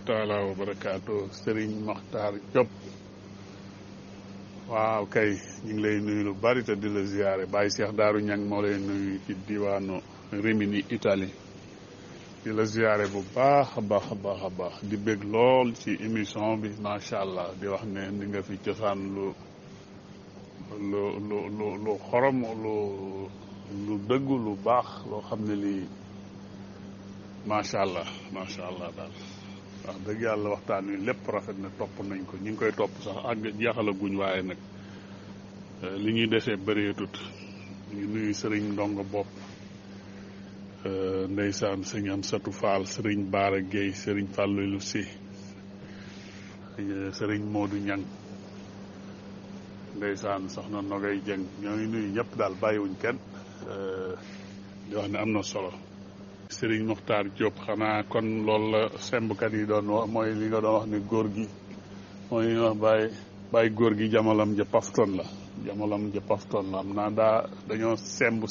taala wa barakaatu Serigne Makhtar Diop waaw kay ñu ngi lay nuyu lu bari te di la ziyaare Baye Cheikh Daaru Ñang moo lay nuyu ci diwaanu Rimini Italie di la ziyaare bu baax a baax a baax a baax di bég lool ci émission bi macha allah di wax ne ndi nga fi cosaan lu xorom lu dëggu lu baax loo xam ne lii macha allah daal wax dëgg yàlla waxtaan wi lépp rafet na topp nañ ko ñu ngi koy topp sax ak jeexalaguñ waaye nag li ñuy desee bëreetut ñu nuyu sëriñ ndongo bopp ndeysaan sëñ am satu faal sëriñ baara géey sëriñ fàllu lu si sëriñ moodu ñang ndeysaan soxna nogay jëng ñoo ngi nuyu ñëpp daal bàyyiwuñ kenn di wax ne am na solo Sëriñ Mokhtar Diop xanaa kon loolu la sembkat yi doon wax mooy li nga doon wax ne góor gi mooy li nga wax bàyyi góor gi jamalam ja pafton la am naa dañoo semb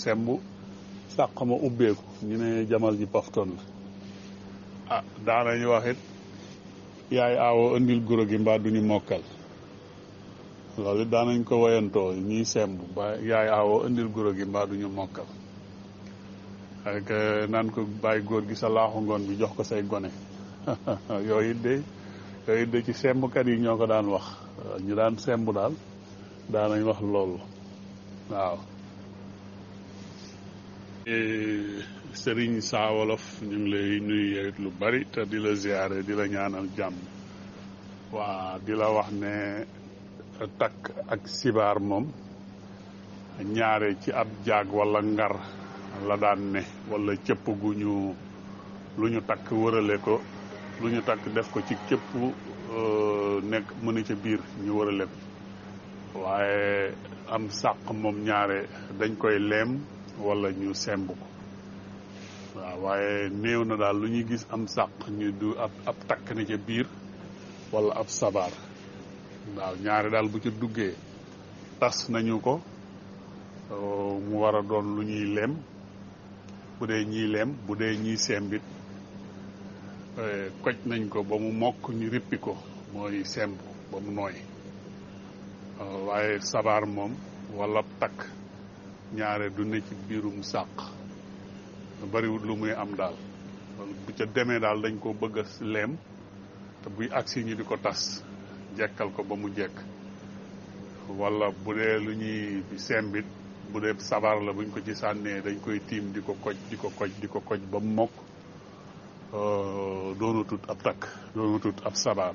sàq ma ubbeeku ñu ne jamal ji pafton la ah daanañu wax it yaay aawoo indil goro gi mbaa duñu mokkal loolu it daanañ ko woyantoo ñiy semb ba yaay aawoo indil goro gi mbaa duñu mokkal ak naan ko bàyyi góor gi sa laaxu ngoon bi jox ko say gone yooyu it de ci sembkat yi ñoo ko daan wax ñu daan semb daal daanañ wax loolu waaw sëriñ Saa Wolof ñu ngi lay nuyu yow it lu bari te di la ziyaare di la ñaanal jàmm waa di la wax ne takk ak sibaar moom ñaare ci ab jaag walla ngar la daan ne wala cëpp gu lu ñu takk wërale ko lu ñu takk def ko ci cëpp nekk mu ne ca biir ñu wërale ko waaye am sàq moom ñaare dañ koy leem wala ñu semb ko waaw waaye néew na daal lu ñuy gis am sàq ñu du ab takk ne ca biir wala ab sabar waaw ñaare daal bu ca duggee tas nañu ko mu war a doon lu ñuy leem bu dee ñiy leem bu dee ñiy sembit koj nañ ko ba mu mokk ñu rippi ko mooy semb ba mu nooy waaye sabar moom wala takk ñaare du ne ci biirum sàq bariwut lu muy am daal bu ca demee daal dañ ko bëgg a leem te buy agsi ñu di ko tas jekkal ko ba mu jekk wala bu dee lu ñuy sembit bu dee sabar la buñ ko ci sànnee dañ koy tiim di ko koj ba mu mokk doonutut ab takk doonutut ab sabar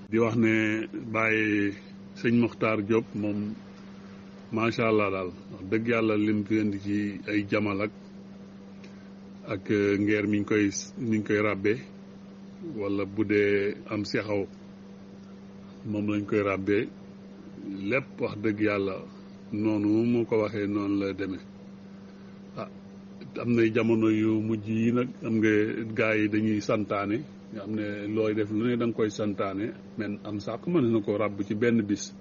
di wax ne bàyyi sëñ Mokhtar Diop moom macha allah daal wax dëgg yàlla lim fi indi ci ay jamal ak ngeer mi ñu koy ràbbe wala bu dee am sexaw moom lañ koy ràbbee lépp wax dëgg yàlla noonu moo ko waxee noonu la demee am na jamono yu mujj yi nag am nga gaa yi dañuy santaane nga xam ne looy def lu ne da nga koy santaane men am sàq mën na ko ràbb ci benn bis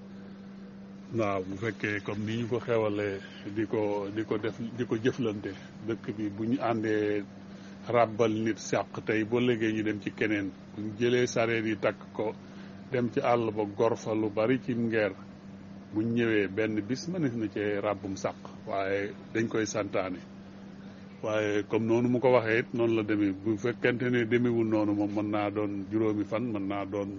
waaw bu fekkee comme ni ñu ko xewalee di ko jëflante dëkk bi bu ñu àndee ràbbal nit sàq tey boo léegi ñu dem ci keneen bu ñu jëlee sareet yi takk ko dem ci àll ba gor fa lu bari ci ngeer buñ ñëwee benn bis mënees na cee ràbbum sàq waaye dañ koy santaane waaye comme noonu mu ko waxee it noonu la demee bu fekkente ne demewul noonu moom mën naa doon juróomi fan mën naa doon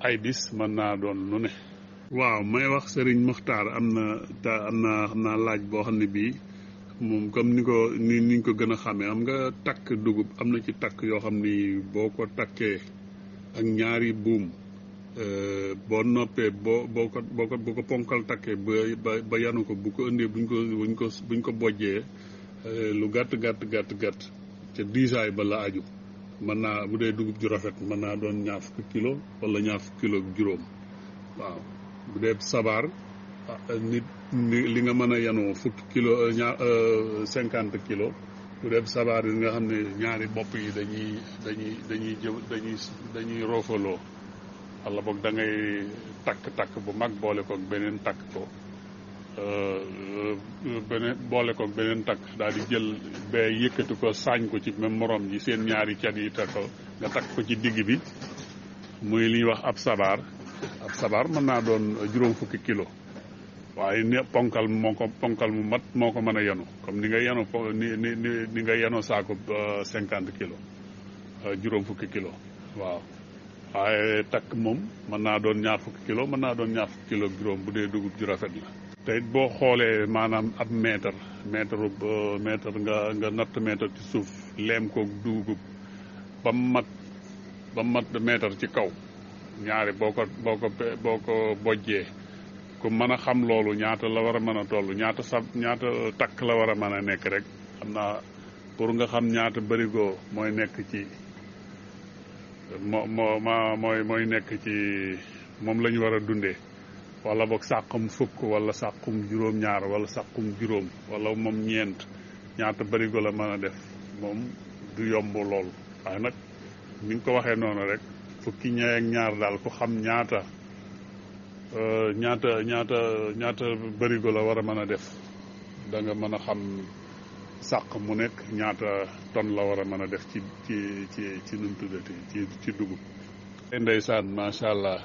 ay bis mën naa doon lu ne waaw may wax Serigne Mokhtar am na xam naa laaj boo xam ne bii moom comme niñ ko gën a xamee am nga takk dugub am na ci takk yoo xam ni boo ko takkee ak ñaari buum boo noppee boo ko ponkal takkee ba yanu ko bu ko indee buñ ko bojjee lu gàtt te diisaay ba la aju mën naa bu dee dugub ju rafet mën naa doon 20 kilo wala 20 kilo ak juróom waaw bu dee sabar nit li nga mën a yanoo 50 kilo 50 kilo bu dee sabar yi nga xam ne ñaari bopp yi dañuy roofaloo wala boog da ngay takk bu mag boole ko beneen takk ko beneen boole ko beneen takk daal di jël bee yëkkati ko saañ ko ci même morom ji seen ñaari cat yi takk ko nga takk ko ci digg bi muy li ñuy wax ab sabar mën naa doon juróom fukki kilo waaye ne ponkal mu mat moo ko mën a yenu comme ni nga yenu ni nga yenu saako 50 kilos juróom fukki kilo waaw waaye takk moom mën naa doon ñaar fukki kilo mën naa doon ñaar fukki kilo juróom bu dee dugub ju rafet la te it boo xoolee maanaam ab mètre nga natt mètre ci suuf leem ko dugub ba mu mat mètre ci kaw ñaari boo ko bojjee ku mën a xam loolu ñaata la war a mën a toll ñaata takk la war a mën a nekk rek xam naa pour nga xam ñaata bërigo mooy nekk ci mooy nekk ci moom la ñu war a dundee wala boog sàqum fukk wala sàqum juróom-ñaar wala sàqum juróom wala moom ñeent ñaata bërigo la mën a def moom du yomb loolu waaye nag ni nga ko waxee noonu rek fukki ñaar ak ñaar daal ku xam ñaata bërigo la war a mën a def da nga mën a xam sàq mu nekk ñaata tonne la war a mën a def ci nu mu tuddati ci dugub. ndeysaan macha allah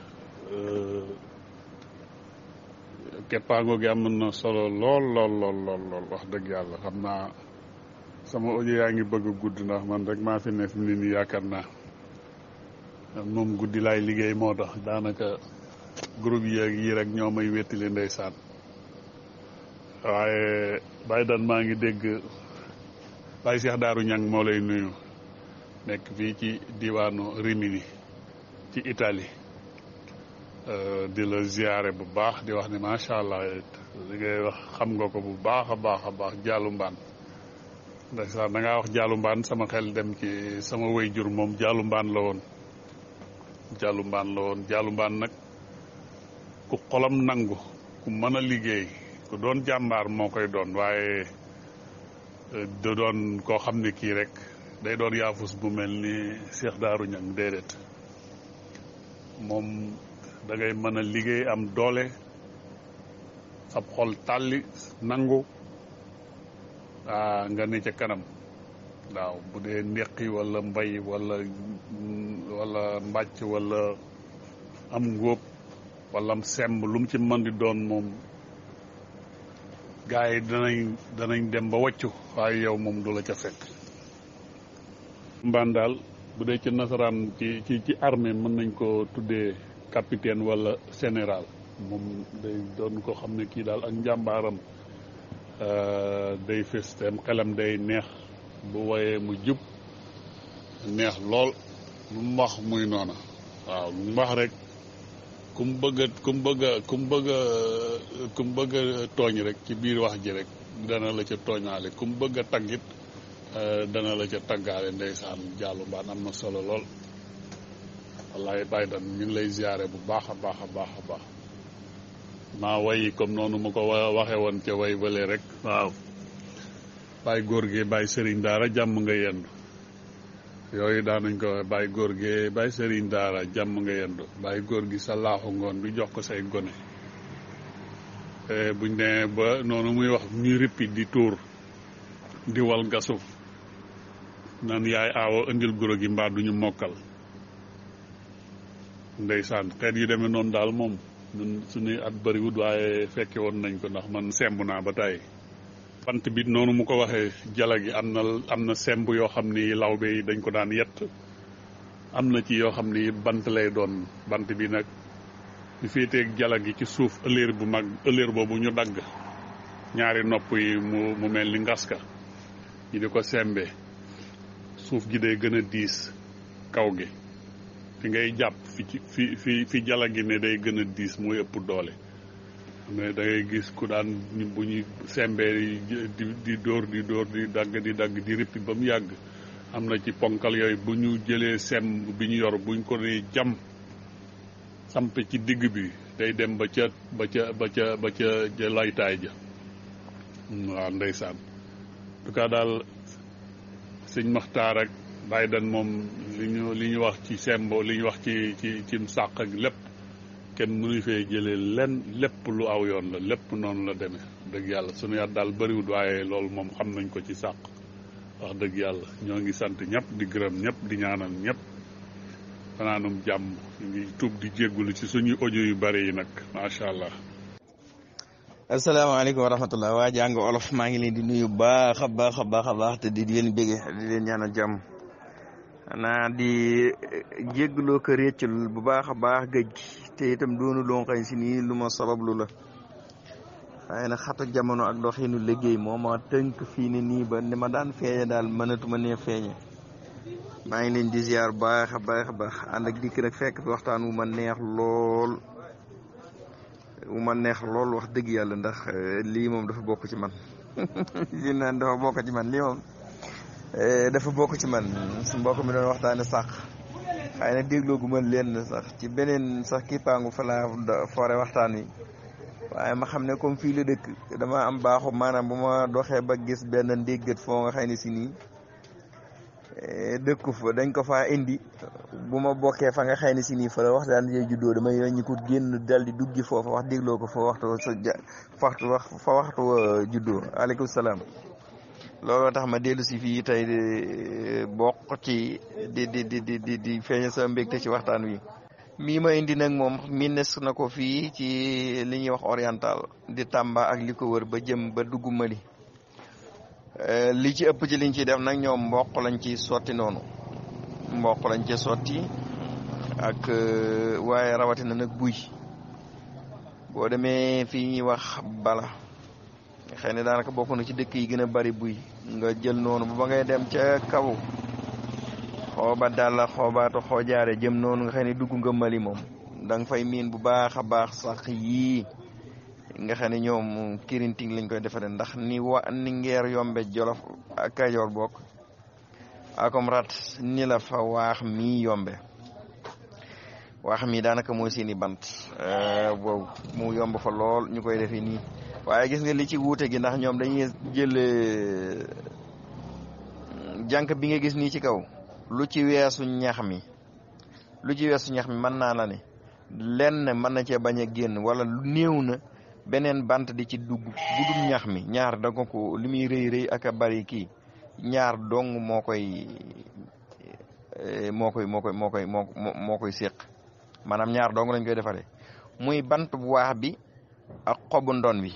keppaango gi am na solo lool wax dëgg yàlla xam naa sama audio yaa ngi bëgg a gudd ndax man rek maa fi ne fi mu ne nii yaakaar naa moom guddi laay liggéey moo tax daanaka groupe yi rek ñoo may wettali ndeysaan waaye Baye Dan maa ngi dégg Baye Cheikh Darou Niang moo lay nuyu nekk fii ci diwaanu Rimini ci Italie di la ziyaare bu baax di wax ne macha allah li ngay wax xam nga ko bu baax a baax jaalu mbaan ndeysaan da ngaa wax jaalu mbaan sama xel dem ci sama waajur moom jaalu mbaan la woon jaalu mbaan nag ku xolam nangu ku mën a liggéey ku doon jàmbaar moo koy doon waaye da doon koo xam ne kii rek day doon yaafus bu mel ni Cheikh Darou Niang déedéet moom da ngay mën a liggéey am doole sab xol tàlli nangu nga ne ca kanam waaw bu dee ndeqi wala mbay wala mbàcc wala am ngóob wala am semb lu mu ci mën di doon moom gars yi danañ dem ba wàccu waaye yow moom du la ca fekk. mbaan daal bu dee ci nasaraan ci armée mën nañ ko tuddee capitaine wala général moom day doon ko xam ne kii daal ak njàmbaaram day festem xelam day neex bu woyee mu jub neex lool lu mu wax muy noona waaw lu mu wax rek ku mu bëgg a tooñ rek ci biir wax ji rek dana la ca tooñaale ku mu bëgg a taggit dana la ca taggaale ndeysaan jàllu mbaan am na solo lool wallaay Baye Dan ñu ngi lay ziyaare bu baax a baax maa way comme noonu ma ko waxe woon ca way bële rek waaw Baye góor gi Baye Serigne Daara jàmm nga yendu yooyu daan nañ ko Baye góor gi Baye Serigne Daara jàmm nga yendu Baye góor gi sa laaxu ngoon bi jox ko say gone buñ ne ba noonu muy wax ñuy rippi di tuur di wal gasuf nan yaay aawo indil guro gi mbaa duñu mokkal ndeysaan xeet yu demee noonu daal moom ñun suñuy at bëriwut waaye fekke woon nañ ko ndax man semb naa ba tey bant bi noonu mu ko waxee jala gi am na semb yoo xam ni lawbe yi dañ ko daan yett am na ci yoo xam ni bant lay doon bant bi nag ñu féeteeg jala gi ci suuf ëllëer boobu ñu dagg ñaari nopp yi mu mel ni ngaska ñi di ko sembe suuf gi day gën a diis kaw gi fi ngay jàpp fi jala gi ne day gën a diis mooy ëpp doole mais da ngay gis ku daan bu ñuy sembee di dóor di dagg di rippi ba mu yàgg am na ci ponkal yooyu bu ñu jëlee semb bi ñu yor buñ ko ne jam samp ci digg bi day dem ba ca laytaay ja waaw ndeysaan en tout cas daal sëñ Maxtaar ak Baye Dan moom li ñu wax ci sembo li ñu wax ci sàq ak lépp kenn mënu fee jëlee lépp lu aw yoon la lépp noonu la demee dëgg yàlla sunu yat daal bëriwut waaye loolu moom xam nañ ko ci sàq wax dëgg yàlla ñoo ngi sant ñëpp di gërëm ñëpp di ñaanal ñëpp fanaanum jàmm ñu ngi tuub di jéggulu ci suñuy audio yu bëri yi nag macha allah. asalaamaaleykum wa rahmatullah waa jàng olof maa ngi leen di nuyu baax a baax te di leen bége di leen ñaanal jàmm xanaa di jéggloo ko réccul bu baax a baax géej gi te itam doonu loo xëy si nii lu ma sabablu la waaye nag xatu jamono ak doxinu liggéey moo ma tënk fii ne nii ba ni ma daan feeñe daal mënatuma nee feeñe maa ngi leen di ziar baax a baax ànd ak dikk nag fekk fi waxtaan wu ma neex lool wax dëgg yàlla ndax lii moom dafa bokk ci man li naan dafa bokk ci man lii moom dafa bokk ci man su mbokk mi doon waxtaane sàq xëy na dégloo gu ma leen sax ci beneen sax kippaangu fa laa foore waxtaan wi waaye ma xam ne comme fii la dëkk dama am baaxu maanaam bu ma doxee ba gis benn ndéggat foo nga xëy ne si nii dëkku fa dañ ko faa indi bu ma bokkee fa nga xëy ne si nii fa la waxtaan yee juddoo damay yooññi ko génn dal di duggi foofa wax dégloo ko fa waxtu juddoo aleykum salaam looloo tax ma dellu si fii tey bokk ci di feeñe sa mbégte ci waxtaan wi mii ma indi nag moom miines na ko fii ci li ñuy wax oriental di Tamba ak li ko wër ba jëm ba dugg Mali li ci ëpp ci liñ ciy def nag ñoom mboq lañ ci sotti noonu mboq lañ ci sotti ak waaye rawatina nag buy boo demee fii ñuy wax bala xëy na daanaka bokk na ci dëkk yi gën a bari buy nga jël noonu ba ngay dem ca kaw xooba dalla xoobaatu xoojaare jëm noonu nga xam ne dugg nga Mali moom da nga fay miin bu baax a baax sax yii nga xam ne ñoom kirinting lañ koy defaree ndax ni ngeer yombe Jolof ak Kajoor bokk akom rat ni la fa waax mii yombe waax mii daanaka mooy seeni bant boobu mu yomb fa lool ñu koy defee nii waaye gis nga li ci wuute gi ndax ñoom dañuy jël jànk bi nga gis nii ci kaw lu ci weesu ñax mi mën naa la ne lenn mën na cee bañ a génn wala lu néew na beneen bant di ci dugg bu dul ñax mi ñaar da ko li muy rëy ak a bari kii ñaar dong moo koy séq maanaam ñaar dong lañ koy defaree muy bant bu waax bi ak xobu ndon wi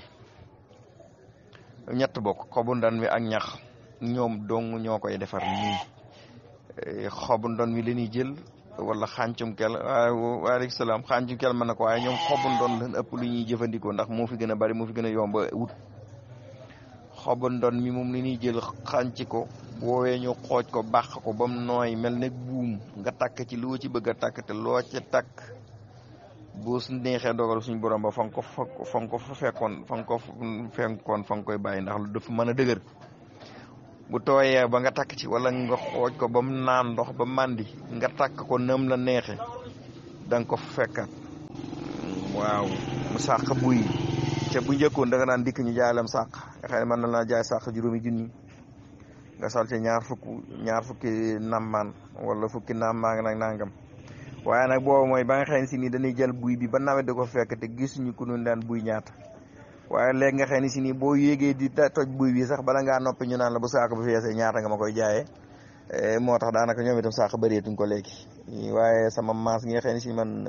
ñett bokk xobu ndon wi ak ñax ñoom dong ñoo koy defar nii xobu ndon wi la ñuy jël wala xàncum kel waaleykum salaam xàncum kel mën na ko waaye ñoom xobu ndon lañ ëpp lu ñuy jëfandikoo ndax moo fi gën a bari moo fi gën a yomb wut xobu ndon mi moom li ñuy jël xànc ko woowee ñu xooj ko bàq ko ba mu nooy mel ne buum nga takk ci loo ci bëgg a takk te loo ca takk boo su neexee dogal suñu borom ba fa nga ko fekkoon fa nga koy bàyyi ndax lu dafa mën a dëgër bu tooyee ba nga takk ci wala nga xooj ko ba mu naan ndox ba màndi nga takk ko nam la neexe da nga ko fekkaat waaw mu sàq buy te bu njëkkoon da nga naan dikk ñu jaay lam sàq nga xam ne mën na laa jaay sàq juróomi junni nga sol ci ñaar fukki nammaan wala fukki nammaan nag nangam waaye nag boobu mooy ba nga xam ne si nii dañuy jël buy bi ba nawet da ko fekk te gisuñu ku ñu daan buy ñaata waaye léegi nga xam ne si nii boo yéegee di toj buy bi sax bala ngaa noppi ñu naan la bu saako bu feesee ñaata nga ma koy jaayee moo tax daanaka ñoom itam saako bëreetuñ ko léegi waaye sama maas gi nga xam ne si man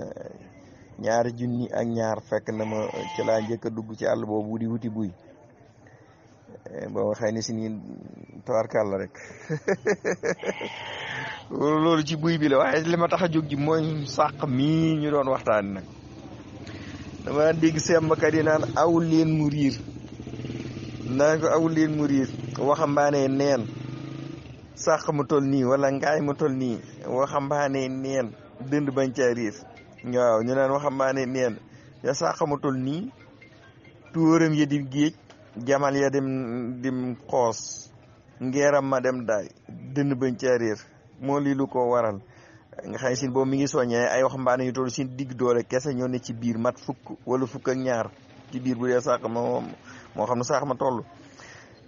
ñaari junni ak ñaar fekk na ma ci laa njëkk a dugg ci àll boobu di wuti buy boo xëy ni si nii tawarkàlla rek loolu ci buy bi la waaye li ma tax a jóg ji mooy sàq mii ñu doon waxtaan nag dama dégg sembkat yi naan aw leen mu riir waxambaane neen sàq mu tol nii wala ngaay mu tol nii waxambaane neen dënd bañ caa riir waaw ñu naan waxambaane neen ya sàq mu tol nii tuuram ya di géej jamal ya dim xoos ngeeram ma dem daay dënd bañ caa riir moo lii lu ko waral nga xam ne sin boobu mi ngi soññee ay waxambaane yu toll sin digg doole kese ñoo ne ci biir mat fukk wala fukk ak ñaar ci biir bu dee sàq ma moo xam ne sàq ma toll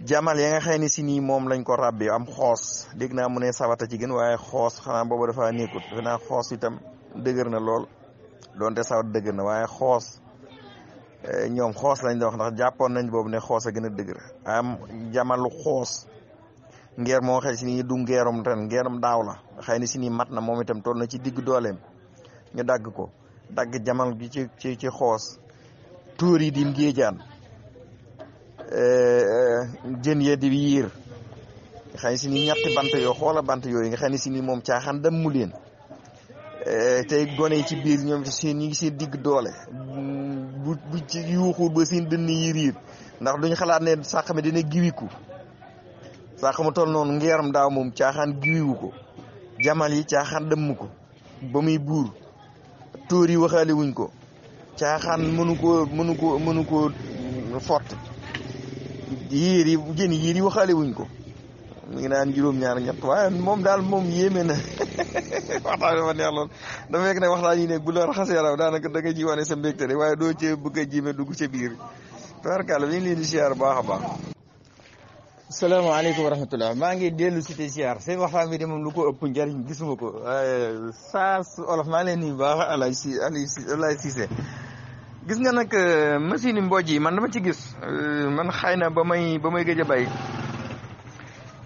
jamal ya nga xam ne si nii moom lañ ko ràbbi am xoos dégg naa mu ne sabata ci gën waaye xoos xanaa boobu dafa nekkut defe naa xoos itam dëgër na lool donte saw dëgg na waaye xoos ñoom xoos lañ doon wax ndax jàppoon nañ boobu ne xoos a gën a dëgër am jamalu xoos ngeer moo xëy si nii du ngeerum ren ngeerum daaw la xëy na si nii mat na moom itam toll na ci digg dooleem ñu dagg ko dagg jamal gi ci xoos tuur yi di ngéejaan jën yee di yiir nga xam ne si nii ñetti bant yoo xoola bant yooyu nga xam ne si nii moom caaxaan dem mu leen tey gone yi ci biir ñoom seen ñi ngi seen digg doole bu ci yuuxu ba seen dënn yi riir ndax duñ xalaat ne sàq mi dina giwiku sàq mu toll noonu ngeeram daaw moom caaxaan giwiwu ko jamal yi caaxaan dëmm ko ba muy buur tóor yi waxaale wuñ ko caaxaan mënu ko fort yiir yi jën yiir yi waxaale wuñ ko mu ngi naan juróom-ñaar ñett waaye moom daal moom yéeme na waxtaan dafa neex lool dafa fekk ne waxtaan yi ne bu la raxasee yaram daanaka da nga ji wane sa mbégte rek waaye doo cee bëgg a jiime dugg ca biir tabarkàlla bi ñu leen di siyaar baax a baax. salaamaaleykum wa rahmatulah maa ngi dellu si te siyaar seen waxtaan bi de moom lu ko ëpp njariñ gisuma ko saa su olof maa leen nuyu baax Alaay Cissé gis nga nag machine mbojj yi man dama ci gis man xëy na ba may gëj a bay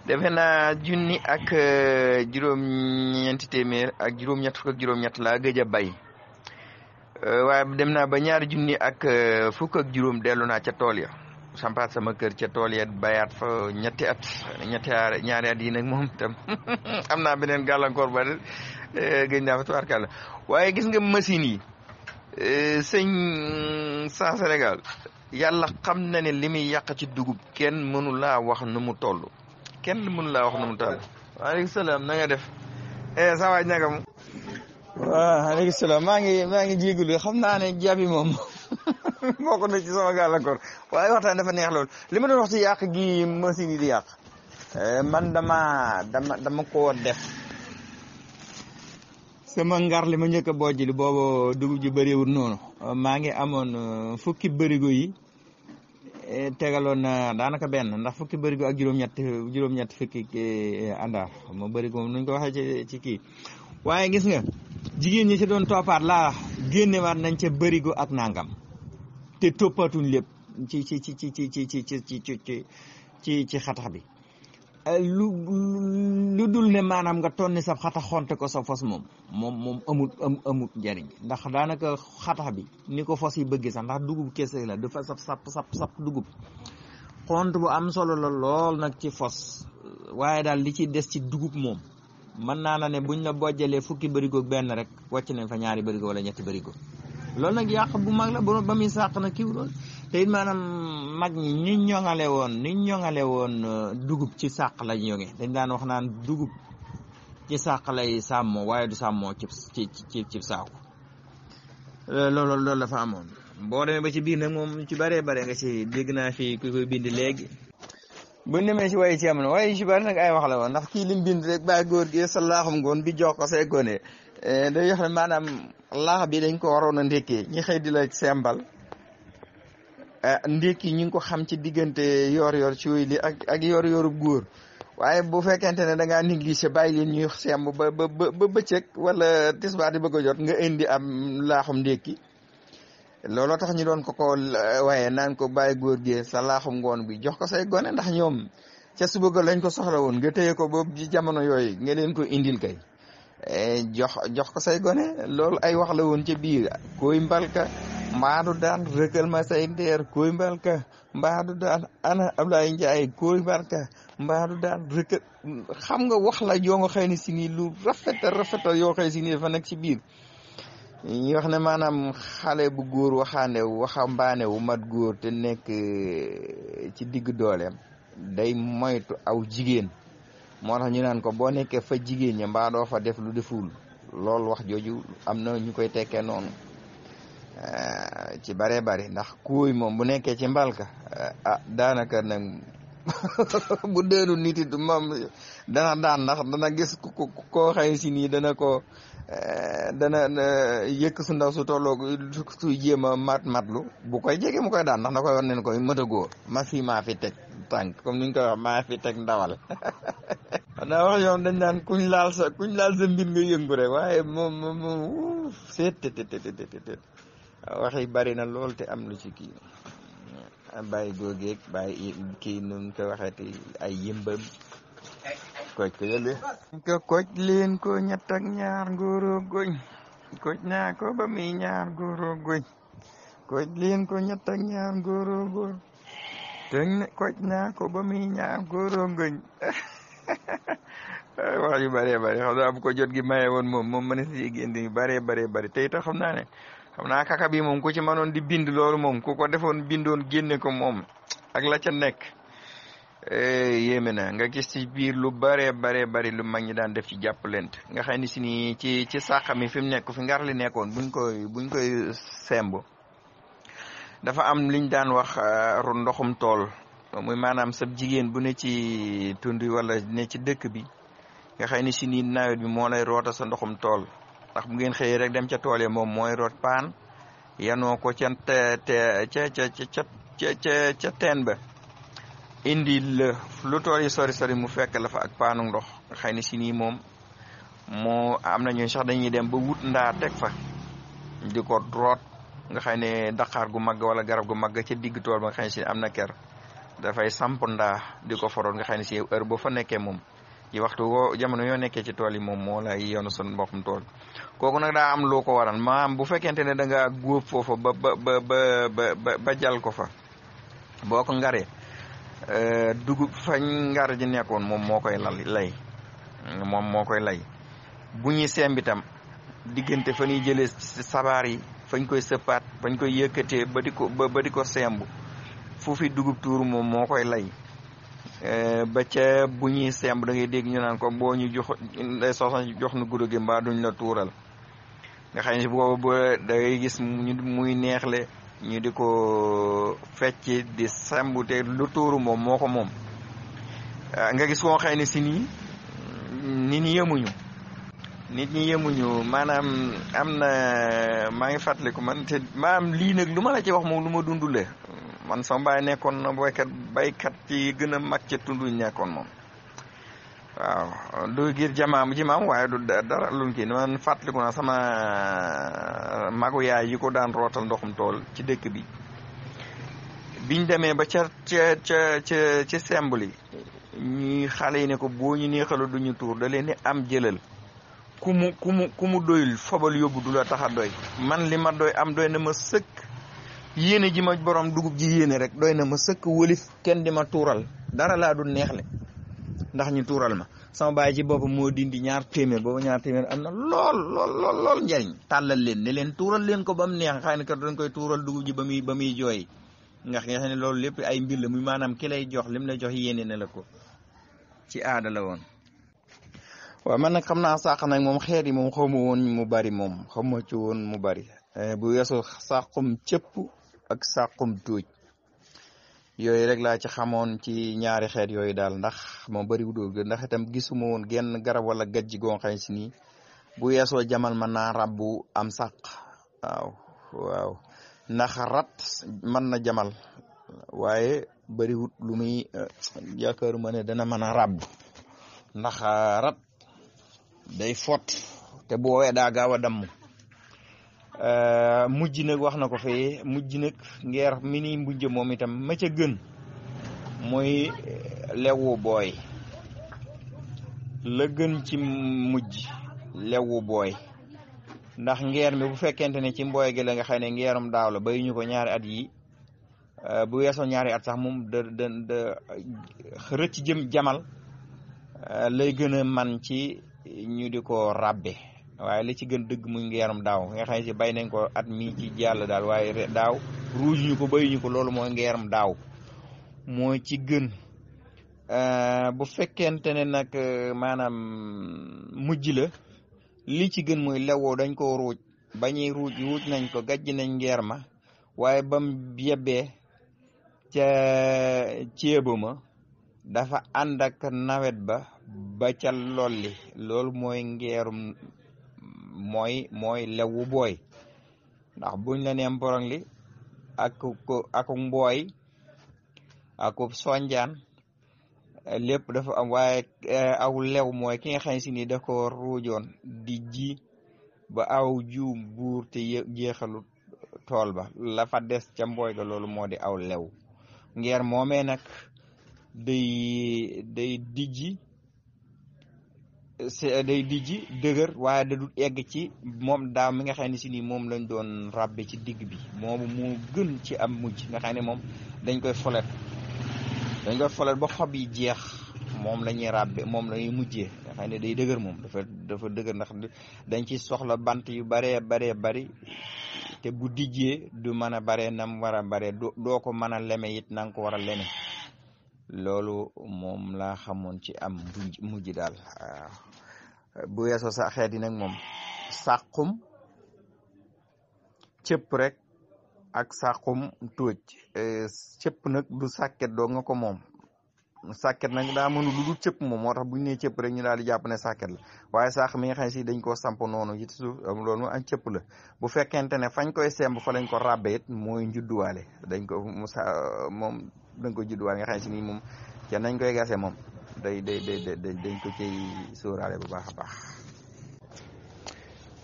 defe naa junni ak juróom-ñeenti téeméer ak juróom-ñett fukk ak juróom-ñett laa gëj a bay waaye dem naa ba ñaari junni ak fukk ak juróom dellu naa ca tool ya sampaat sama kër ca tool ya bayaat fa ñaari at yi nag moom tam am naa beneen gàllankoor ba gëj naa fa tubaarkàlla waaye gis nga machine yi sëñ sa Sénégal yàlla xam na ne li muy yàq ci dugub kenn mënu laa wax nu mu toll waaleykum salaam na nga def sa waaj naka mu waaw aleykum salaam maa ngi jégalu xam naa ne jabi moom bokk na ci sama gàllankoor waaye waxtaan dafa neex lool li ma doon wax ci yàq gi machine yi di yàq man dama koo def sama ngar li ma njëkk a bojj li boobu dugub ji bëriwul noonu maa ngi amoon fukki bërigo yi tegaloon na daanaka benn ndax fukki bërigo ak juróom-ñett fukki àndaar xam nga bërigo moom nuñ ko waxee ci kii waaye gis nga jigéen ñi ci doon toppaat laa génnewaat nañ ca bërigo ak nangam te toppatuñ lépp ci xatax bi lu dul ne maanaam nga tonni sa xatax xonte ko sa fos moom amut njariñ ndax daanaka xatax bi ni ko fos yi bëggee sax ndax dugub kese la dafa sap dugub xont bu am solo la lool nag ci fos waaye daal li ci des ci dugub moom mën naa na ne buñ la bojjalee fukki bërigo benn rek wàcc nañ fa ñaari bërigo wala ñetti bërigo loolu nag yàq bu mag la ba muy sàq na kiw lool te it maanaam mag ñi ni ñoŋale woon dugub ci sàq la ñoŋe dañ daan wax naan dugub ci sàq lay sàmmoo waaye du sàmmoo ci saaku loolu la fa amoon boo demee ba ci biir nag moom ci bare nga ci dégg naa fii ku koy bind léegi buñ demee si waaye ci am na waaye si bari nag ay wax la woon ndax kii lim bind rek bàyyi góor gi sa laaxum ngoon bi jox ko say gone day wax ne maanaam laax bi dañ ko waroon a ndékkee ñi xëy di la sembal ndékki ñu ngi ko xam ci diggante yor ci yooyu li ak yor góor waaye bu fekkente ne da ngaa négligé bàyyi leen ñuy semb ba bëccëg wala tisbaar di bëgg a jot nga indi am laaxum ndékki looloo tax ñu doon ko waaye naan ko bàyyi góor gi sa laaxum ngoon bi jox ko say gone ndax ñoom ca suba ga lañ ko soxla woon nga téye ko boobu ci jamono yooyu nga leen ko indil kay jox ko say gone loolu ay wax la woon ca biir koy mbalka mbaadu daan rëkkal ma say ndeer koy mbalka mbaadu daan ana Ablaye Ndiaye koy mbalka mbaadu daan rëkkal xam nga wax la yoo nga xëy ni si nii lu rafeta yoo xëy si nii dafa nekk ci biir ñu wax ne maanaam xale bu góor waxambaane wu mat góor te nekk ci digg dooleem day moytu aw jigéen moo tax ñu naan ko boo nekkee fa jigéen ña mbaa doo fa def lu deful loolu wax jooju am na ñu koy tekkee noonu ci bare ndax kuuy moom bu nekkee ci mbalka daanaka nag bu deenu nit it moom dana daan ndax dana gis koo xëy si nii dana yëkk su ndaw su tolloo su jéem a matlu bu koy jege mu koy daan ndax da koy war neen koy mët a góor maa fi teg tànk comme ni ñu koy wax maa fi teg ndawal xanaa wax yoon dañ naan kuñ laal sa mbir nga yëngu rek waaye moom seet te waxi bari na lool te am lu ci kii bàyyi googeeg bàyyi kii nun ko waxeeti ay yëmbam koj ko yële ko koj leen ko ñett ak ñaar ngóoroo goñ koj naa ko ba muy ñaar ngóoroo goñ koj leen ko ñett ak ñaar ngóoroo goñ te koj naa ko ba muy ñaar ngóoroo goñ wax yu bëree bëri xam naa bu ko jot gi maye woon moom mën na si génn yu bëree bëri te itam xam naa kaka bi moom ku ci mënoon di bind loolu moom ku ko defoon bindoon génne ko moom ak la ca nekk yéeme na nga gis ci biir lu bëree bëri lu mag ñi daan def ci jàppalent nga xam ni si ni ci sàqa mi fi mu nekk fi ngar li nekkoon buñ koy semb dafa am liñ daan wax ndoxum tool muy maanaam sab jigéen bu ne ci tund wala ne ci dëkk bi nga xam ni si ni nawet bi moo lay roota sa ndoxum tool ndax bu ngeen xëyee rek dem ca tool yi moom mooy root paan yanoo ko ca teen ba indi la lu tool yi sori mu fekk la fa ak paanu ndox nga xam ni si nii moom moo am na ñu sax dañuy dem ba wut ndaa teg fa di ko root nga xam ne daqaar gu mag wala garab gu mag ca digg tool ba nga xam ne si am na ker dafay samp ndaa di ko foroot nga xam ne si heure boo fa nekkee moom ci waxtu woo jamono yoo nekkee ci tool yi moom moo lay yoonu sa mboqum tool kooku nag daa am loo ko waral maam bu fekkente ne da ngaa góob foofa ba jal ko fa boo ko ngaree dugub fañ ngar ji nekkoon moom moo koy lay bu ñuy sembitam diggante fa ñuy jëlee sabaar yi fañ koy sëppaat fañ koy yëkkatee ba di ko sembu foofu dugub tuuru moom moo koy lay ba ca bu ñuy semb da ngay dégg ñu naan ko boo ñu jox nu guddo gi mbaa duñ la tuural nga xam ne boobu da ngay gis muy neexle ñu di ko fecc di semb te lu tuuru moom moo ko moom nga gis koo xëy ne si nii nit ñi yemuñu maanaam am na maa ngi fàttaliku man te maanaam lii nag lu ma la ci wax moom lu ma dundule man sama baay nekkoon na baykat ci gën a mag ca tunduñ nekkoon moom waaw du ngir jimaam waaye du dara luñ kii man fàttaliku naa sama magu yaay yi ko daan rootal ndoxum tool ci dëkk bi biñ demee ba ca sembli ñuy xale yi ne ko boo ñu neexalu duñu tuur da leen di am jëlal ku mu doyul fobal yóbbu du la tax a doy man li ma doy am doy na ma sëkk yéene ji ma borom dugub ji yéene rek doy na ma sëkk wëlif kenn di ma tuural dara laa du neexle ndax ñu tuural ma sama baay ci boppam moo dindi ñaar téeméer boobu ñaar téeméer am na lool njariñ tàllal leen ne leen tuural leen ko ba mu neex xëy na kat dañ koy tuural dugub ji ba muy jooy nga xam ne loolu lépp ay mbir la muy maanaam ki lay jox lim lay jox yéene ne la ko ci aada la woon. waaw man nag xam naa sàq nag moom xeet yi moom xawma woon mu bari moom xawma ci woon mu bari bu weesoo sàqum cëpp ak sàqum tuuj yooyu rek laa ci xamoon ci ñaari xeet yooyu daal ndax moom bari wudóol ndax itam gisuma woon genn garab wala gajj goo xëy si nii bu weesoo jamal mën naa rabbu am sàq waaw ndax rat mën na jamal waaye bariwut lu muy yaakaaruma ne dana mën a rabb ndax rat day fot te bu woowee daa gaaw a damm mujj nag wax na ko fee mujj nag ngeer mi ni mujj moom itam ma ca gën mooy lewu booy la gën ci mujj lewu booy ndax ngeer mi bu fekkente ne ci mbooy gi la nga xam ne ngeerum daaw la bay ñu ko ñaari at yi bu weesoo ñaari at sax moom da rëcc jëm jamal lay gën a man ci ñu di ko rabbe waaye li ci gën dëgg muy ngeerum daaw nga xam ne si bay nañ ko at mi ci jàll daal waaye daaw ruuj ñu ko bayuñu ko loolu mooy ngeerum daaw moo ci gën bu fekkente ne nag maanaam mujj la li ci gën mooy lewoo dañ ko ruuj bañuy ruuj nañ ko gajj nañ ngeer ma waaye bam yebbee ca ceeba ma dafa ànd ak nawet ba ca lolli loolu mooy ngeerum mooy lewu booy ndax buñ la nee mborong li ak mbooy ak sonjaan lépp dafa am waaye aw lew mooy ki nga xam si ni da ko ruujoon di ji ba aw juum buur te jeexalu tool ba la fa des ca mbooy ga loolu moo di aw lew ngeer moomee nag day dijji dëgër waaye da du egg ci moom daaw mi nga xam ne si nii moom lañ doon ràbbe ci digg bi moomu moo gën ci am mujj nga xam ne moom dañ koy folet ba xob yi jeex moom la ñuy ràbbe moom la ñuy mujjee nga xam ne day dëgër moom dafa dëgër ndax dañ ci soxla bant yu baree bari te bu dijjee du mën a bare nam war a bare doo ko mën a leme it na nga ko war a leme loolu moom laa xamoon ci am mujj daal waaw bu weesoo sa xeet yi nag moom sàqum cëpp rek ak sàqum tóoj cëpp nag du sàkket doo nga ko moom sàkket nag daa mënu lu dul cëpp moom moo tax bu ñu nee cëpp rek ñu daal di jàpp ne sàkket la waaye sàq mi nga xam ne si dañ koo samp noonu ci suuf loolu am cëpp la bu fekkente ne fañ koy semb fa lañ ko ràbbe it mooy njudduwaale dañ ko moom dañ ko judduwaale nga xam ne si nii moom ca nañ koy gase moom dañ ko ciy sóoraale bu baax a baax.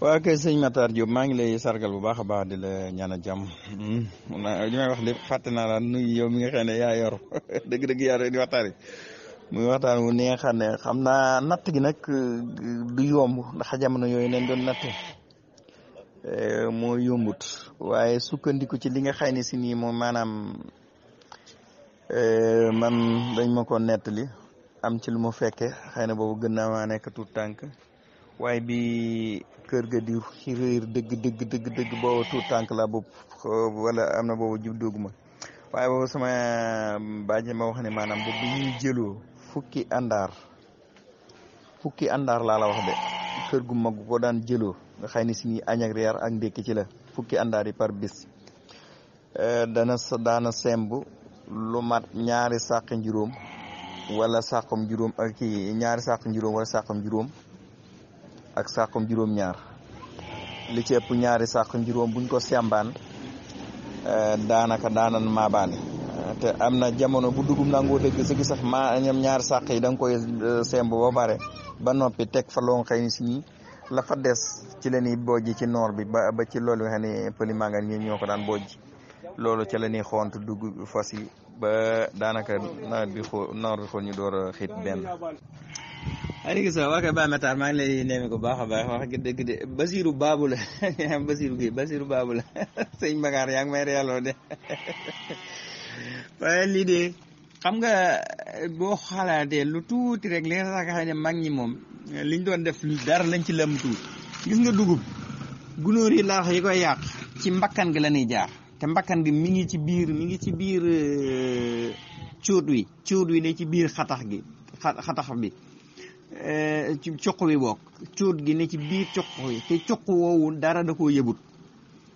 waa kay sëñ Matar Diop maa ngi lay sargal bu baax a baax di la ñaan jàmm li may wax lépp fàtte naa la nuyu yow mi nga xam ne yaa yor dëgg-dëgg yaa di waxtaan muy waxtaan wu neex ne xam naa natt gi nag du yomb ndax jamono yooyu leen doon natt moo yombut waaye sukkandiku ci li nga xam ne si nii moom maanaam man dañ ma ko nettali am ci lu mu fekke xëy na boobu gën naa maa nekk tuut tànk waaye bi kër ga di réer dëgg boobu tuut tànk la boobu wala am na boobu jub duguma waaye boobu sama bàjje ma wax ne maanaam boobu ñuy jëloo fukki àndaar laa la wax de kër gu mag ko daan jëloo nga xëy ni si ñi añ ak reer ak ndékki ci la fukki àndaar yi par bis daana semb lu mat ñaari sàq njuróom wala sàqum juróom ak kii ñaari sàq njuróom wala sàqum juróom ak sàqum juróom ñaar li ci ëpp ñaari sàq njuróom buñ ko sembaan daanaka daanan maabaane te am na jamono bu dugub nangoo dëgg sa gi sax ñoom ñaari sàq yi da nga koy semb ba bare ba noppi teg fa loo xëy ni si ñi la fa des ci la ñuy bojj ci noor bi ba ci loolu nga xam ne pëli mangan ñi ñoo ko daan bojj loolu ca la ñuy xont dugg fas yi ba daanaka nawet bi xool ñu door a xiit benn. Aliou Guèye waa kay Baye Matar maa ngi lay neeme ko baax a baax wax dëgg de Basirou Babou la Basirou Babou la sëñ Bagaar yaa ngi may reeloo de waaye lii de xam nga boo xalaatee lu tuuti rek li nga xam ne mag ñi moom liñ doon def dara lañ ci lëm tuuti gis nga dugub gunóor yi laax yi koy yàq ci mbakkan gi la ñuy jaar. te mbakkan gi mi ngi ci biir cuut wi ne ci biir xatax bi ci cuq bi bokk cuut gi ne ci biir cuq wi te cuq woowu dara da koo yëbut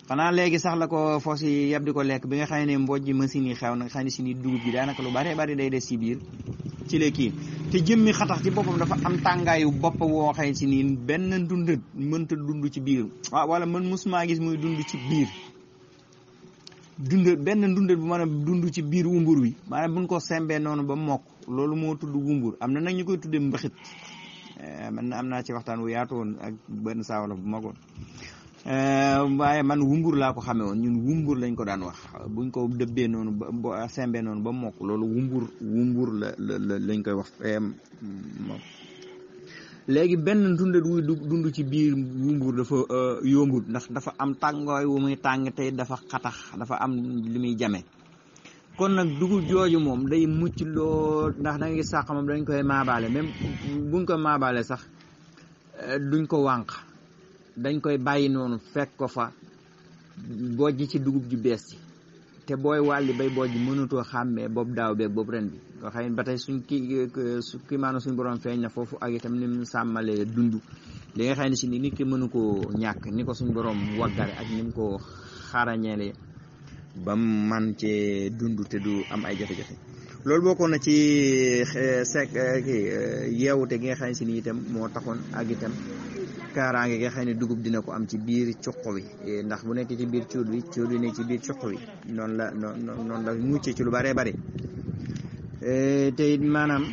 xanaa léegi sax la ko fos yi yab di ko lekk bi nga xam ne mbojj machine yi xew na nga xam ne si ni dugub bi daanaka lu bari day des ci biir ci la kii te jëmmi xatax ci boppam dafa am tàngaayu bopp woo xam si ni benn dundat mënta dund ci biir waaw wala man musuma gis muy dund ci biir benn ndundat bu mën a dund ci biir wumbur wi maanaam buñ ko sembee noonu ba mokk loolu moo tudd wumbur am na nag ñu koy tuddee mbaxit man am naa ci waxtaan wu yaatu woon ak benn saawala bu magoon waaye man wumbur laa ko xamee woon ñun wumbur lañ ko daan wax buñ ko dëbbee noonu ba sembee noonu ba mokk loolu wumbur la lañ koy wax léegi benn ndundat wuy dund ci biir wumbur dafa yombut ndax dafa am tàngooy wu muy tàng tey dafa xatax dafa am li muy jame kon nag dugub jooju moom day mucc lool ndax da nga gis sàq moom dañ koy maabaale même buñ ko maabaale sax duñ ko wànq dañ koy bàyyi noonu fekk ko fa bojj ci dugub ju bees ci te booy wàlli bay bojj mënutoo xàmmee boobu daaw beeg boobu ren bi nga xam ne ba tey suñ kii maanaam suñ borom feeñ na foofu ak itam ni mu sàmmalee dund li nga xam ne si ni nit ki mënu koo ñàkk ni ko suñ borom waggare ak ni mu ko xarañeele ba man cee dund te du am ay jafe-jafe loolu bokkoon na ci yeewute gi nga xam ne si ni itam moo taxoon ak itam kaaraange nga xam ne dugub dina ko am ci biir cuq wi ndax bu nekk ci biir cuut wi ne ci biir cuq wi noonu la mucc ci lu bare bare te it maanaam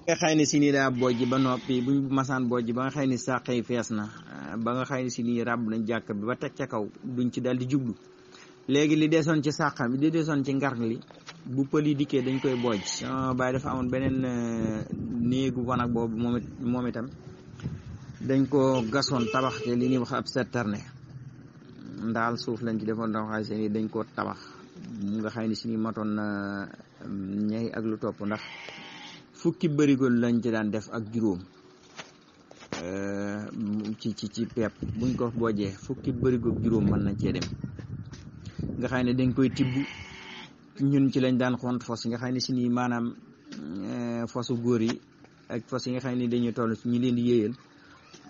nga xëy ne si ni daa bojj ba noppi buñ masaan bojj ba nga xëy ni sàq yi fees na ba nga xëy si nii ràbb nañ jàkk bi ba teg ca kaw duñ ci daal di jublu léegi li desoon ci sàqam bi li desoon ci ngar li bu pël yi dikkee dañ koy booj sama baay dafa amoon beneen néegu wanag boobu moom itam dañ ko gasoon tabax te li ñuy wax ab citerne ndaal suuf lañ ci defoon ndax xay si nii dañ ko tabax nga xëy ni si nii matoon na ñay ak lu topp ndax fukki bërigoon lañ ci daan def ak juróom ci pepp buñ ko boojee fukki bërigoog juróom mën nañ cee dem nga xam ne dañ koy tibb ñun ci lañ daan xont fos yi nga xam ne si nii maanaam fosu góor yi ak fos yi nga xam ne dañuy toll ñi leen di yéeyal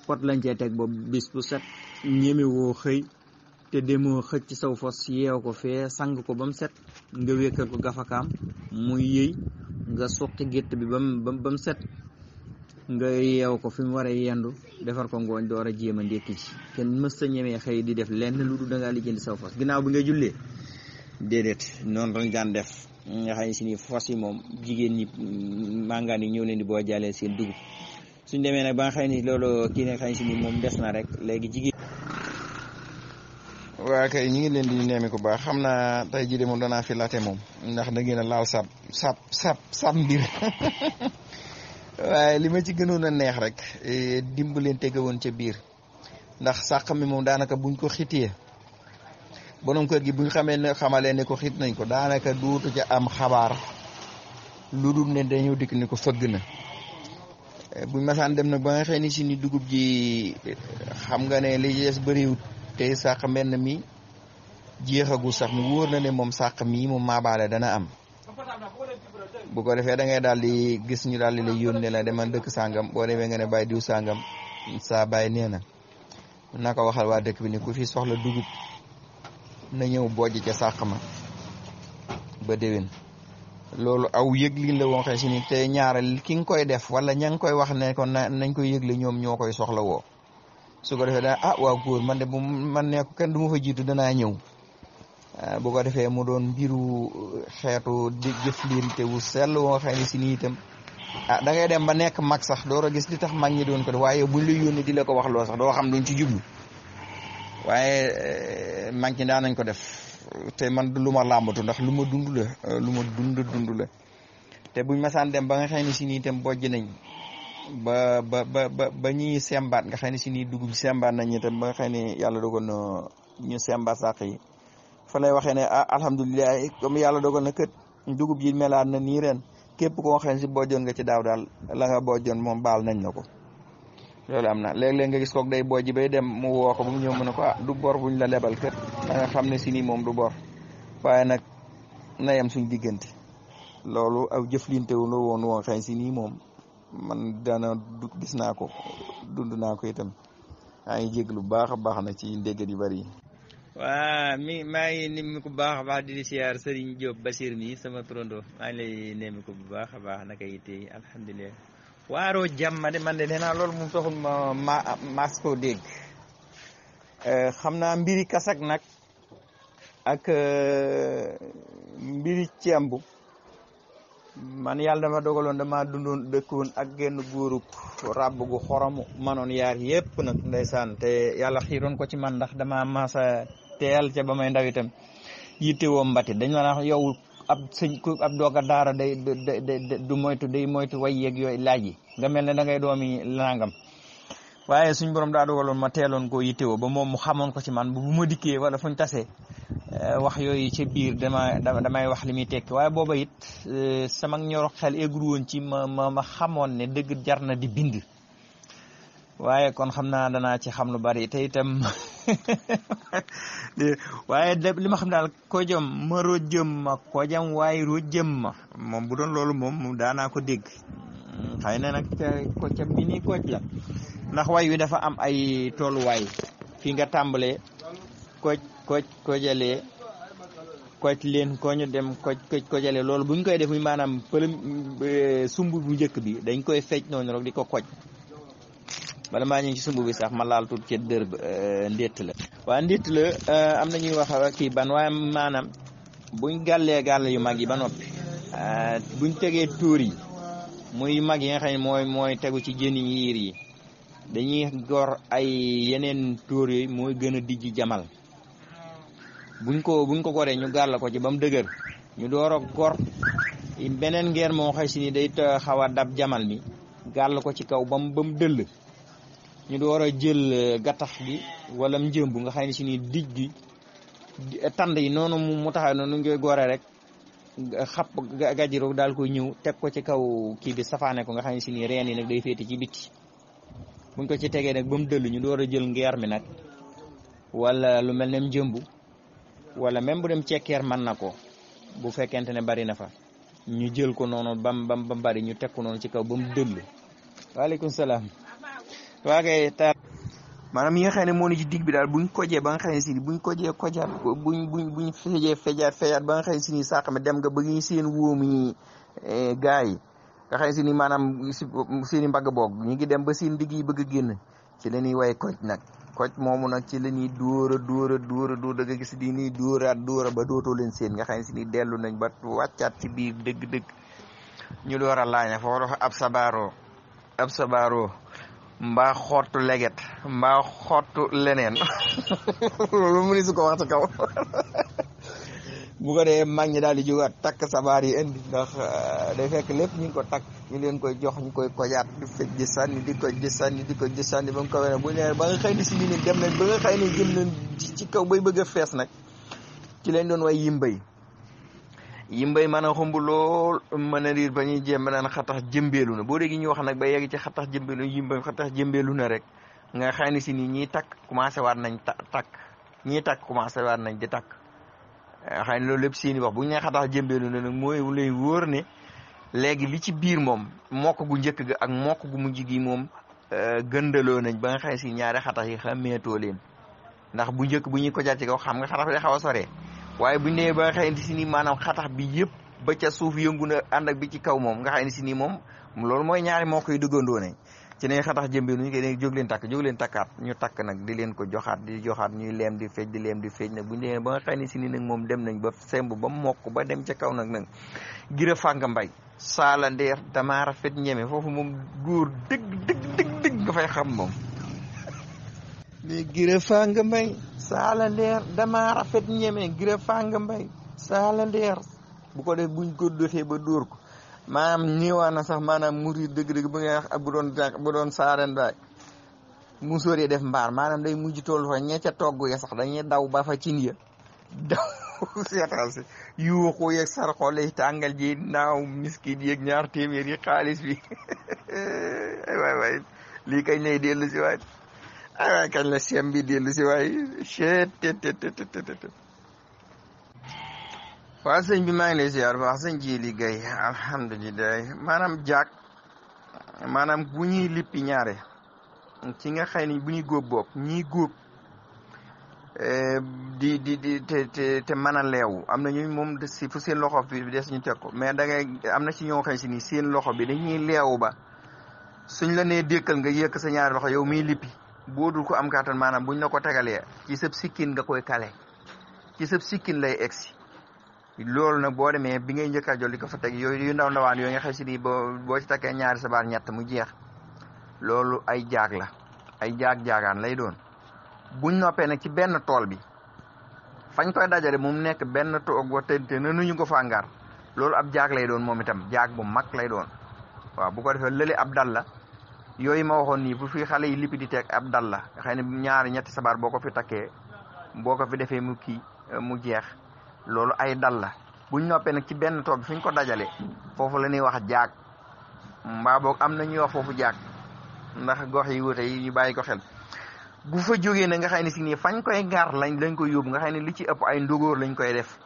pot lañ cee teg boobu bis bu set ñemewoo xëy te demoo xëcc ci saw fos yeew ko fee sang ko ba mu set nga wékkal ko gafakaam muy yëy nga suqi gétt bi ba mu set nga yeew ko fi mu war a yendu defar ko ngooñ door a jéem a ndékki ci kenn mës sa ñemee xëy di def lenn lu du da ngaa lijjanti saw fos ginnaaw bi nga jullee déedéet noonu lañ daan def nga xam ne si ni fos yi moom jigéen ñi màngaan yi ñëw leen di boo jaalee seen dugub suñ demee nag ba nga xam ne loolu kii ne xam si ni moom des na rek léegi jigéen waa kay ñu ngi leen di neemi ko baax xam naa tey jii de moom danaa fi laate moom ndax da ngeen a laal sab mbir waaye li ma ci gënoon a neex rek dimbaleen tege woon ca biir ndax sàq mi moom daanaka buñ ko xitee borom kër gi buñ xamalee ne ko xit nañ ko daanaka duutu ca am xabaar lu dul ne dañu dikk ni ko fëgg na buñ masaan dem nag ba nga xëy ni si ni dugub ji xam nga ne li des bëriwut te sàq menn mi jeexagul sax mu wóor na ne moom sàq mii moom maabaale dana am bu ko defee da ngay daal di gis ñu daal di lay yónnee la demal dëkk sàngam boo demee nga ne bàyyi diw sàngam saa bàyyi nee na naka waxal waa dëkk bi ni ku fi soxla dugub na ñëw bojj ca sàq ma ba déwén loolu aw yëglin la woo xam si ni te ñaaral ki nga koy def wala ña ngi koy wax ne ko nañ koy yëgle ñoom ñoo koy soxla woo su ko defee dana waa góor man de bu man ne ko kenn du ma fa jiitu danaa ñëw bu ko defee mu doon mbiru xeetu di jëflante wu sell woo xam ne si nii itam da ngay dem ba nekk mag sax door a gis li tax mag ñi doon ko def waaye buñ la yónnee di la ko wax loo sax doo xam duñ ci jublu waaye mag ñi daan nañ ko def te man lu ma làmbatu ndax lu ma dund la lu ma dund la te buñ masaan dem ba nga xam ne si nii itam bojj nañ ba ñuy sembaat nga xam ne si nii dugub sembaat nañ itam ba nga xam ne yàlla dogal na ñu sembaat sàq yi fa lay waxee ne alhamdulilah comme yàlla dogal na kët dugub ji melaat na nii ren képp koo xam ne si bojjoon nga ci daaw daal la nga bojjoon moom baal nañ la ko loolu am na léeg-léeg nga gis kook day bojji bay dem mu woo ko bu mu ñëw mu ne ko du bor buñ la lebal kët da nga xam ne si nii moom du bor waaye nag na yem suñ diggante loolu aw jëflinte wu la woon xëy si nii moom man daana gis naa ko dund naa ko itam maa ngi jéglu bu baax a baax na ci ndéggat yu bari yi waa maa ngi nim ko bu baax a baax di siyaar Serigne Diop Basir mi sama turandoo maa ngi lay nemmi ko bu baax a baax naka yitte alhamdulilah waaroo jàmm de man de nee naa loolu moom taxul mas koo dégg xam naa mbiri kasak nag ak mbiri cemb man yàlla dama dogaloon dama dundoon dëkkoon ak genn góorub ràbb gu xoromu manoon yaar yépp nag ndeysaan te yàlla xiiroon ko ci man ndax dama masa teel ca ba may ndaw itam yitte woo mbati dañ ma wax yow ab sëñ ku ab dooga daara day du moytu day moytu way yeeg yooyu laaj yi nga mel ne da ngay doomi nangam waaye suñ borom daa dogaloon ma teeloon koo yitte woo ba moom mu xamoon ko ci man bu ma dikkee wala fuñ tasee wax yooyu ci biir damay wax li muy tekki waaye booba it sama ñoro xel eggul woon ci ma xamoon ne dëgg jar na di bind waaye kon xam naa danaa ci xam lu bari te itam waaye li ma xam daal ko jëm ma rojjëm ma ko jëm waaye rojjëm ma moom bu doon loolu moom daanaa ko dégg xëy na nag ca bi nii kooj la ndax way wi dafa am ay tolluwaay fii nga tàmbalee kojalee koj leen ko ñu dem kojalee loolu buñ koy def muy maanaam sumb bu njëkk bi dañ koy fecc noonu rek di ko koj bala maa ñu ci sumb bi sax ma laal tuut ci dër ndétt la waaye ndétt la am na ñuy wax kii ban waaye maanaam buñ gàllee gàll yu mag yi ba noppi buñ tegee tóor yi muy mag yi nga xam ne mooy tegu ci jëni yiir yi dañuy gor ay yeneen tóor yooyu mooy gën a dijji jamal buñ ko goree ñu gàll ko ci ba mu dëgër ñu door a gor beneen ngeer moo xëy si ni day xaw a dab jamal mi gàll ko ci kaw ba mu dëll ñu door a jël gattax gi wala njëmb nga xam ne si ni dij gi tand yi noonu mu taxaw noonu ngay gore rek xap gajiro daal koy ñëw teg ko ci kaw kii bi safaane ko nga xam ne si ni reen yi nag day féete ci bitti buñ ko ci tegee nag ba mu dëll ñu door a jël ngeer mi nag wala lu mel ne njëmb wala même bu dem cekkeer mën na ko bu fekkente ne bari na fa ñu jël ko noonu bam bari ñu teg ko noonu ci kaw ba mu dëll. waaleykum salaam. waa kay taal maanaam yi nga xam ne moo ni ci digg bi daal buñ kojee ba nga xam ne si buñ kojee kojaat ko buñ fejee fejaat ba nga xam ne si ni sàq mi dem nga ba ngi seen wóomi gaa yi nga xam ne si ni maanaam seeni mbagg boog ñu ngi dem ba seen digg yi bëgg a génn ci la ñuy way koj nag koj moomu nag ci la ñuy dóor da nga gis di nii dóora ba dootoo leen seen nga xam ne si ni dellu nañ ba wàccaat ci biir dëgg-dëgg ñu door a laaña foofu dafa ab sabaaroo mbaa xottu leget mbaa xottu leneen loolu mu ni su ko wax ci kaw bu ko dee mag ñi daal di jógaat takk sabaar yi indi ndax day fekk lépp ñu ngi ko takk ñu leen koy jox ñu koy kojaat di fej di sànni di ko sànni ba mu ko wene bu nee ba nga xëy ni si ni dem nañ ba nga xëy ni jëm nañ ci kaw bay bëgg a fees nag ci lañ doon way yimbay mën a xumb lool mën a riir ba ñuy jéem naan xatax jëmbeelu na boo déggee ñu wax nag ba yegg ci xatax jëmbeelu yimbay xatax jëmbeelu na rek nga xëy ni si ni ñiy takk commencé waat nañ takk ñiy takk commencé waat nañ di takk xëy na loolu lépp seeni wax bu ñu nee xatax jëmbeelu na nag mooy lay wóor ne léegi li ci biir moom mokk gu njëkk ga ak mokk gu mujj gi moom gëndaloo nañ ba nga xëy si ñaari xatax yi xàmmeetoo leen ndax bu njëkk bu ñuy ko jaar ci kaw xam nga xatax bi day xaw a soree waaye bu ñu nee ba nga xëy si ni maanaam xatax bi yëpp ba ca suuf yëngu na ànd ak bi ci kaw moom nga xëy si ni moom loolu mooy ñaari mokk yi duggandoo nañ ci ne xatax jëmbeelu ñu koy ne jóg leen takkaat ñu takk nag di leen ko joxaat ñuy leem di feej nag bu ñu demee ba nga xëy si ni nag moom dem nañ ba semb ba mokk ba dem ca kaw nag gira fànga mbay saala ndeer damaa rafet ñeme foofu moom góor dëgg nga fay xam moom mais gira fànga mbay saala ndeer damaa rafet ñeme gira fànga mbay saala ndeer bu ko def buñ ko doxee ba dóor ko maanaam ñëwaan na sax maanaam murid dëgg-dëgg bu nga wax bu doon saaren baay mu sóoree def mbaar maanaam day mujj toll fa ña ca togg ya sax dañuy daw ba fa cin ya daw seetal si yuuxu yeeg sarxole tàngal ji naaw miskit yeeg ñaar téeméer yi xaalis bi waay lii kañ lay dellu si waay waay kañ la sem bi dellu si waay chet waaw sëñ bi maa ngi lay ziar baax sëñ ji liggéey alhamdulilah maanaam jaag maanaam bu ñuy lippi ñaare ci nga xëy ni bu ñuy góob bopp ñiy góob te mën a leewu am na ñu moom si fu seen loxo bi des ñu teg ko mais da ngay am na ci ñoo xëy si ni seen loxo bi dañuy leewu ba suñ la nee dékkal nga yëkk sa ñaari loxo yow miy lippi boo dul ko am kàttan maanaam buñ la ko tegalee ci sëb sikkin nga koy kale ci sëb sikkin lay egsi loolu nag boo demee bi ngay njëkk a jol di ko fa teg yooyu yu ndaw ndawaan yooyu nga xëy si ni boo ci takkee ñaari sabaar ñett mu jeex loolu ay jaag la ay jaagaan lay doon buñ noppee nag ci benn tool bi fañ koy dajale moom nekk benn toog wa te nanuñu ko fangaar loolu ab jaag lay doon moom itam jaag bu mag lay doon waaw bu ko defee lële ab dal la yooyu ma waxoon nii bu fi xale yi lippi di teg ab dal la nga xam ne ñaari ñetti sabaar boo ko fi takkee boo ko fi defee mu kii mu jeex loolu ay dal la buñ noppee nag ci benn tool bi fi ñu ko dajale foofu la ñuy wax jaag mbaa boog am na ñuy wax foofu jaag ndax gox yi wute yi ñu bàyyi ko xel bu fa jógee na nga xam ne si nii fañ koy ngar lañ koy yóbbu nga xam ne li ci ëpp ay ndogóor lañ koy def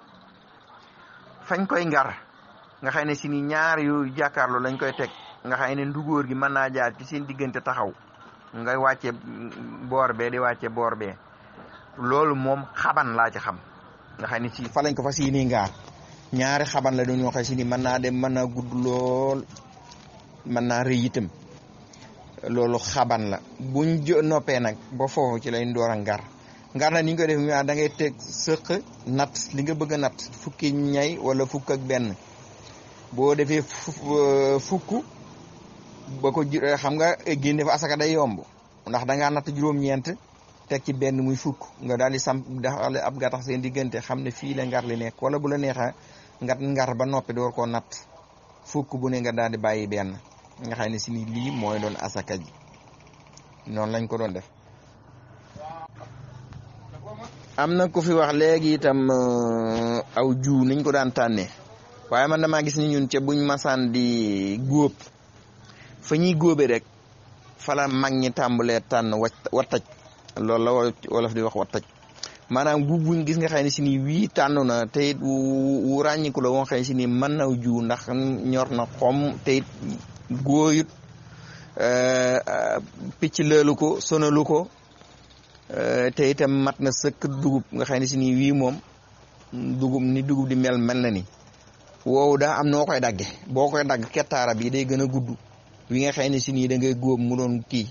fañ koy ngar nga xam ne si nii ñaar yu jàkkaarloo lañ koy teg nga xam ne ndugóor gi mën naa jaar ci seen diggante taxaw ngay wàcce boor bee di wàcce boor bee loolu moom xaban laa ci xam nga xam ne si fa lañ ko fa si nii ngaar ñaari xaban la doon ñoo xam si ni mën naa dem mën naa gudd lool mën naa rëy itam loolu xaban la buñ noppee nag ba foofu ci lañ door a ngar na ni ñu koy def da ngay teg sëq nat li nga bëgg a nat fukki ñay wala fukk ak benn boo defee fukk ba ko xam nga génne fa asaka day yomb ndax dangaa natt juróom-ñeent teg ci benn muy fukk nga daal di samp daxale ab gattax seen diggante xam ne fii la ngar li nekk wala bu la neexee ngar ba noppi door koo natt fukk bu ne nga daal di bàyyi benn nga xam ne si ni lii mooy doon asaka ji noonu lañ ko doon def. am na ku fi wax léegi itam aw jiw niñ ko daan tànnee waaye man damaa gis ni ñun ca buñ masaan di góob fa ñuy góobe rek fala mag ñi tàmbalee tànn wattaj loolu la wolof di wax wattaj maanaam buñ gis nga xam ne si ni wii tànn na te it wu ràññiku la woo xam ne si ni mën naw jiw ndax ñor na xom te it góoyut picc leelu ko sonalu ko te itam mat na sëkk dugub nga xam ne si ni wii moom dugub ni dugub di mel na ni woowu daa am noo koy dagge boo koy dagg kettaara bi day gën a gudd wi nga xam ne si nii da ngay góob mu doon kii